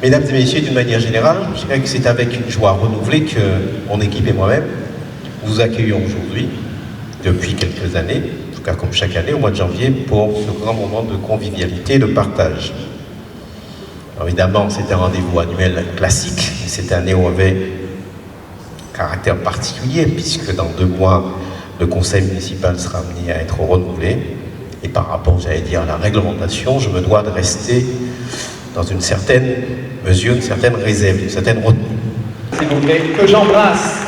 Mesdames et messieurs, d'une manière générale, je dirais que c'est avec une joie renouvelée que mon équipe et moi-même vous accueillons aujourd'hui, depuis quelques années, en tout cas comme chaque année, au mois de janvier, pour ce grand moment de convivialité et de partage. Alors évidemment, c'est un rendez-vous annuel classique, et cette année, on avait un caractère particulier, puisque dans 2 mois, le conseil municipal sera amené à être renouvelé. Et par rapport, j'allais dire, à la réglementation, je me dois de rester dans une certaine mesure, une certaine réserve, une certaine retenue. S'il vous plaît, que j'embrasse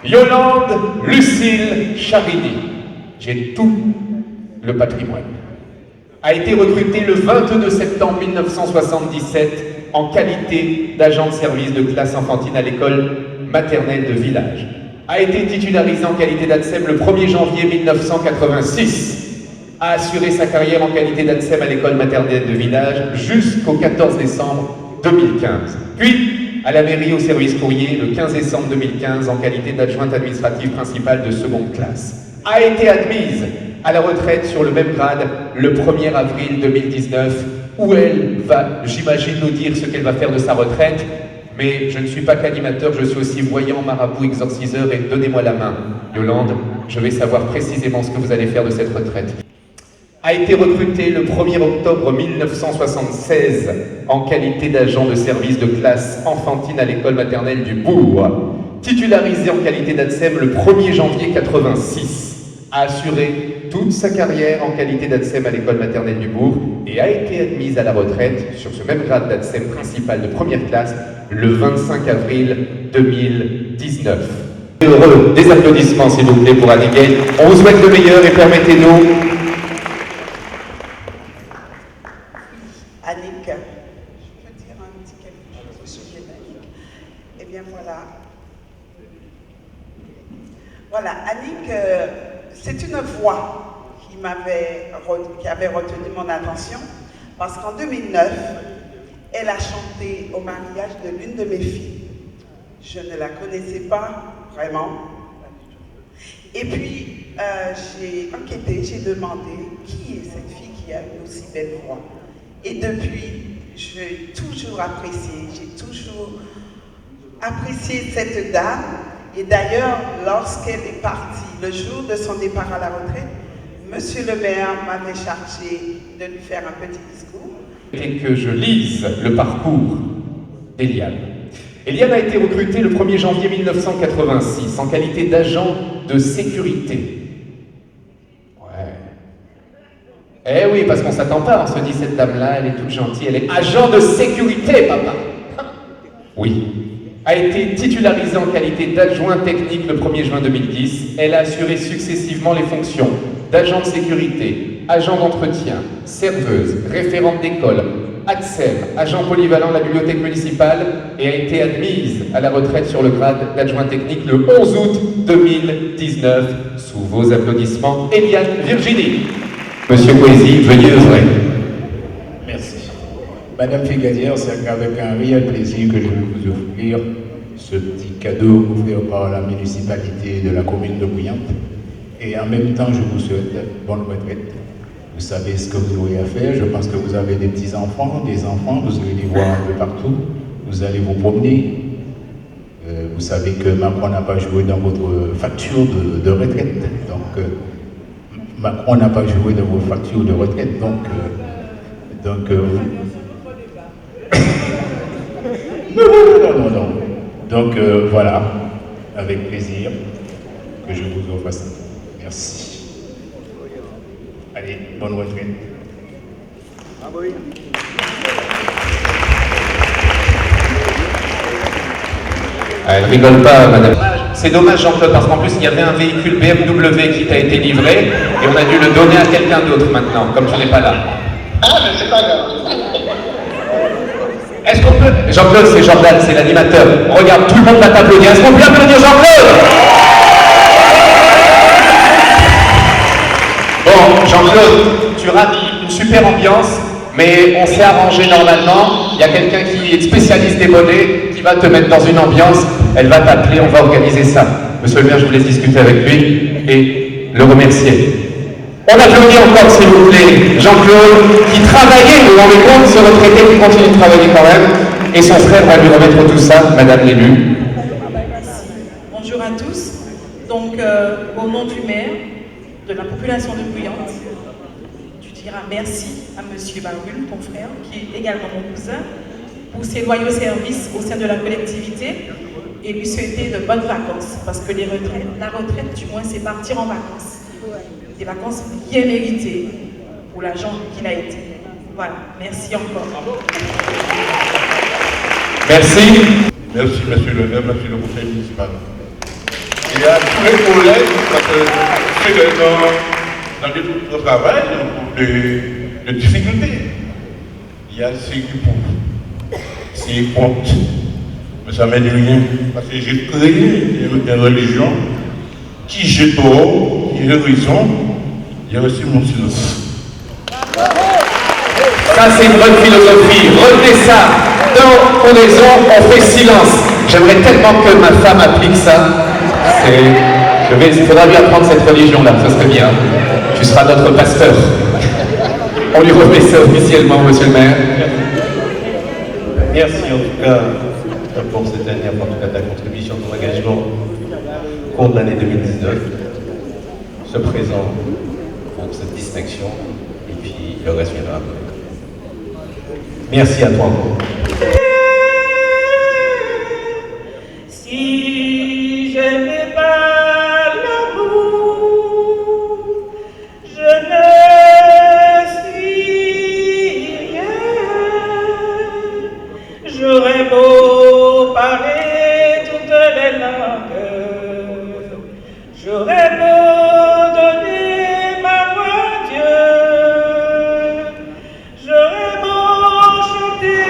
Yolande Lucille Charini. J'ai tout le patrimoine. A été recrutée le 22 septembre 1977 en qualité d'agent de service de classe enfantine à l'école maternelle de village. A été titularisée en qualité d'ANSEM le 1er janvier 1986. A assuré sa carrière en qualité d'ANSEM à l'école maternelle de village jusqu'au 14 décembre 2015. Puis, à la mairie au service courrier le 15 décembre 2015 en qualité d'adjointe administrative principale de seconde classe. A été admise à la retraite sur le même grade le 1er avril 2019, où elle va, j'imagine, nous dire ce qu'elle va faire de sa retraite. Mais je ne suis pas qu'animateur, je suis aussi voyant, marabout, exorciseur, et donnez-moi la main, Yolande, je vais savoir précisément ce que vous allez faire de cette retraite. A été recruté le 1er octobre 1976 en qualité d'agent de service de classe enfantine à l'école maternelle du Bourg. Titularisé en qualité d'ANSEM le 1er janvier 1986. A assuré toute sa carrière en qualité d'ANSEM à l'école maternelle du Bourg et a été admise à la retraite sur ce même grade d'ANSEM principal de première classe le 25 avril 2019. Heureux, des applaudissements s'il vous plaît pour Annick Gay. On vous souhaite le meilleur et permettez-nous... Annick, je peux dire un petit quelque chose au sujet d'Annick. Eh bien voilà. Voilà, Annick, c'est une voix qui avait retenu mon attention parce qu'en 2009, elle a chanté au mariage de l'une de mes filles. Je ne la connaissais pas vraiment. Et puis, j'ai enquêté, j'ai demandé qui est cette fille qui a une aussi belle voix. Et depuis, j'ai toujours apprécié cette dame. Et d'ailleurs, lorsqu'elle est partie, le jour de son départ à la retraite, Monsieur le maire m'avait chargé de lui faire un petit discours. Et que je lise le parcours d'Eliane. Eliane a été recrutée le 1er janvier 1986 en qualité d'agent de sécurité. Ouais. Eh oui, parce qu'on ne s'attend pas, on se dit cette dame-là, elle est toute gentille, elle est agent de sécurité, papa. Oui. A été titularisée en qualité d'adjoint technique le 1er juin 2010. Elle a assuré successivement les fonctions d'agent de sécurité, agent d'entretien, serveuse, référente d'école, ADSEM, agent polyvalent de la bibliothèque municipale et a été admise à la retraite sur le grade d'adjoint technique le 11 août 2019. Sous vos applaudissements, Eliane Virginie. Monsieur Poésie, veuillez œuvrer. Merci. Madame Figadière, c'est avec un réel plaisir que je vais vous offrir ce petit cadeau offert par la municipalité de la commune de Bouillante. Et en même temps, je vous souhaite bonne retraite. Vous savez ce que vous aurez à faire. Je pense que vous avez des petits-enfants, vous allez les voir un peu partout. Vous allez vous promener. Vous savez que Macron n'a pas joué dans votre facture de retraite. Donc, Macron n'a pas joué dans vos factures de retraite. Donc non. Donc voilà, avec plaisir que je vous offre ça. Merci. Allez, bonne retraite. Ah oui. Elle rigole pas, madame. C'est dommage, Jean-Claude, parce qu'en plus, il y avait un véhicule BMW qui t'a été livré et on a dû le donner à quelqu'un d'autre maintenant, comme tu n'es pas là. Ah, mais c'est pas grave. Est-ce qu'on peut... Jean-Claude, c'est Jordan, c'est l'animateur. Regarde, tout le monde va t'applaudir. Est-ce qu'on peut applaudir Jean-Claude? Bon, Jean-Claude, tu rates une super ambiance, mais on s'est arrangé normalement. Il y a quelqu'un qui est spécialiste des bonnets, qui va te mettre dans une ambiance. Elle va t'appeler, on va organiser ça. Monsieur le maire, je vous laisse discuter avec lui et le remercier. On applaudit encore, s'il vous plaît, Jean-Claude, qui travaillait, vous vous rendez compte, se retraiter, qui continue de travailler quand même, et son frère va lui remettre tout ça, Madame l'élu. Bonjour à tous. Donc, au nom du maire, de la population de Bouillante, tu diras merci à Monsieur Barul, ton frère, qui est également mon cousin, pour ses loyaux services au sein de la collectivité, et lui souhaiter de bonnes vacances, parce que la retraite, du moins, c'est partir en vacances. Des vacances bien méritées pour l'agent qu'il a été. Voilà, merci encore. Merci. Merci, monsieur le maire, merci le conseil municipal. Il y a tous les collègues, parce que c'est dans le travail, de difficultés. Il y a ceux qui peuvent, ceux qui comptent, mais ça ne m'aide rien. Parce que j'ai créé une religion qui j'ai tort, qui j'ai raison, il y a aussi mon silence. Ça, c'est une bonne philosophie. Retenez ça. Dans oraison, on fait silence. J'aimerais tellement que ma femme applique ça. Il faudra lui apprendre cette religion-là, ça serait bien. Tu seras notre pasteur. On lui remet ça officiellement, monsieur le maire. Merci en tout cas pour cette année, en tout cas ta contribution, ton engagement au cours de l'année 2019. Ce présent pour cette distinction et puis le reste viendra après. Merci à toi. Si je n'ai pas l'amour, je ne suis rien. J'aurais beau parler toutes les langues, j'aurais beau donner ma voix à Dieu, j'aurais beau chanter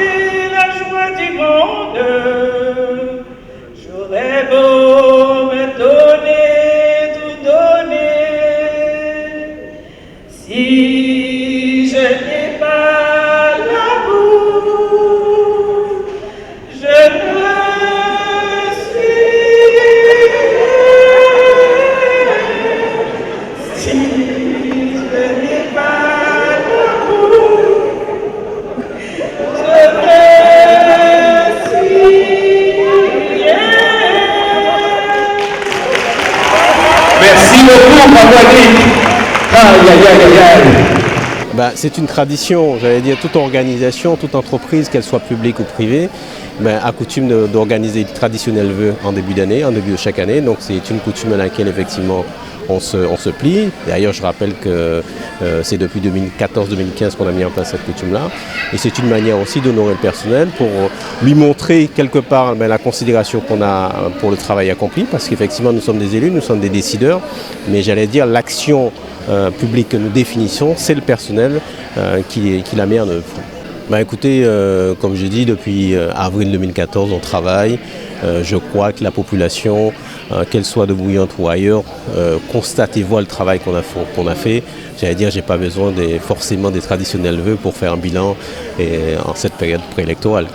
la joie du monde, j'aurais beau me donner, tout donner, si je n'ai pas l'amour, je ne suis rien. Si je n'ai pas l'amour, je ne suis rien. Merci beaucoup, Maverick. Aïe, aïe, aïe, aïe, aïe. C'est une tradition, j'allais dire, toute organisation, toute entreprise, qu'elle soit publique ou privée, a coutume d'organiser le traditionnel vœu en début d'année, en début de chaque année. Donc c'est une coutume à laquelle effectivement on se plie. D'ailleurs, je rappelle que c'est depuis 2014-2015 qu'on a mis en place cette coutume-là. Et c'est une manière aussi d'honorer le personnel pour lui montrer quelque part la considération qu'on a pour le travail accompli. Parce qu'effectivement, nous sommes des élus, nous sommes des décideurs. Mais j'allais dire, l'action publique que nous définissons, c'est le personnel qui la met en œuvre. Écoutez, comme je dis, depuis avril 2014, on travaille. Je crois que la population, qu'elle soit de Bouillante ou ailleurs, constate et voit le travail qu'on a fait. J'allais dire, j'ai pas besoin forcément des traditionnels vœux pour faire un bilan en cette période préélectorale.